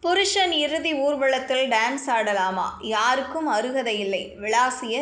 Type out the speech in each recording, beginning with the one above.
புருஷன் இறுதி ஊர்வலத்தில் டான்ஸ் ஆடலாமா? யாருக்கும் அருகதை இல்லை விளாசிய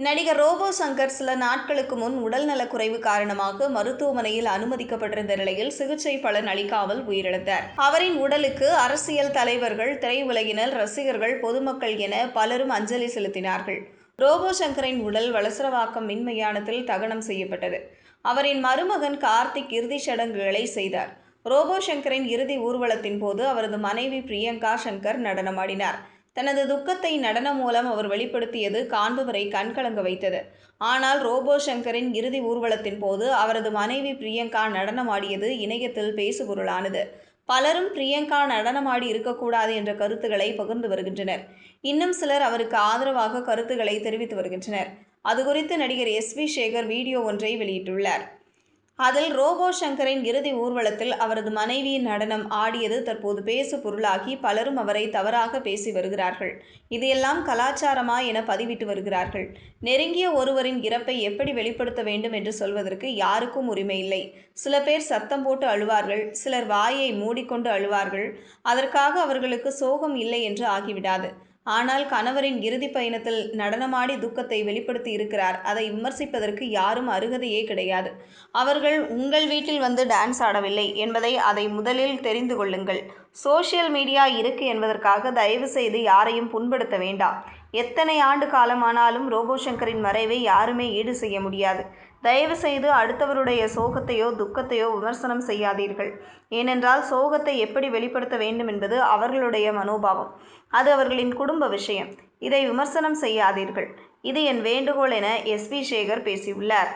நடிகர் ரோபோ சங்கர் சில நாட்களுக்கு முன் உடல்நலக்குறைவு காரணமாக மருத்துவமனையில் அனுமதிக்கப்பட்டிருந்த நிலையில் சிகிச்சை பலன் அளிக்காமல் உயிரிழந்தார். அவரின் உடலுக்கு அரசியல் தலைவர்கள், திரையுலகினர், ரசிகர்கள், பொதுமக்கள் என பலரும் அஞ்சலி செலுத்தினார்கள். ரோபோ சங்கரின் உடல் வளசரவாக்கம் மின்மயானத்தில் தகனம் செய்யப்பட்டது. அவரின் மருமகன் கார்த்திக் இறுதிச் சடங்குகளை செய்தார். ரோபோ சங்கரின் இறுதி ஊர்வலத்தின் போது அவரது மனைவி பிரியங்கா சங்கர் நடனமாடினார். தனது துக்கத்தை நடனம் மூலம் அவர் வெளிப்படுத்தியது காண்பவரை கண்கலங்க வைத்தது. ஆனால் ரோபோ சங்கரின் இறுதி ஊர்வலத்தின் போது அவரது மனைவி பிரியங்கா நடனமாடியது இணையத்தில் பேசுபொருளானது. பலரும் பிரியங்கா நடனமாடி இருக்கக்கூடாது என்ற கருத்துக்களை பகிர்ந்து வருகின்றனர். இன்னும் சிலர் அவருக்கு ஆதரவாக கருத்துக்களை தெரிவித்து வருகின்றனர். அதுகுறித்து நடிகர் எஸ்.வி. சேகர் வீடியோ ஒன்றை வெளியிட்டுள்ளார். அதில் ரோபோ சங்கரின் இறுதி ஊர்வலத்தில் அவரது மனைவியின் நடனம் ஆடியது தற்போது பேசு பொருளாகி பலரும் அவரை தவறாக பேசி வருகிறார்கள். இது எல்லாம் கலாச்சாரமா என பதிவிட்டு வருகிறார்கள். நெருங்கிய ஒருவரின் இறப்பை எப்படி வெளிப்படுத்த வேண்டும் என்று சொல்வதற்கு யாருக்கும் உரிமை இல்லை. சில பேர் சத்தம் போட்டு அழுவார்கள், சிலர் வாயை மூடிக்கொண்டு அழுவார்கள். அதற்காக அவர்களுக்கு சோகம் இல்லை என்று ஆகிவிடாது. ஆனால் கணவரின் இறுதி பயணத்தில் நடனமாடி துக்கத்தை வெளிப்படுத்தி இருக்கிறார். அதை விமர்சிப்பதற்கு யாரும் அருகதையே கிடையாது. அவர்கள் உங்கள் வீட்டில் வந்து டான்ஸ் ஆடவில்லை என்பதை அதை முதலில் தெரிந்து கொள்ளுங்கள். சோஷியல் மீடியா இருக்கு என்பதற்காக தயவு செய்து யாரையும் புண்படுத்த வேண்டாம். எத்தனை ஆண்டு காலமானாலும் ரோபோ சங்கரின் மறைவை யாருமே ஈடு செய்ய முடியாது. தயவு செய்து அடுத்தவருடைய சோகத்தையோ துக்கத்தையோ விமர்சனம் செய்யாதீர்கள். ஏனென்றால் சோகத்தை எப்படி வெளிப்படுத்த வேண்டும் என்பது அவர்களுடைய மனோபாவம். அது அவர்களின் குடும்ப விஷயம். இதை விமர்சனம் செய்யாதீர்கள். இது என் வேண்டுகோள் என எஸ்.வி. சேகர் பேசியுள்ளார்.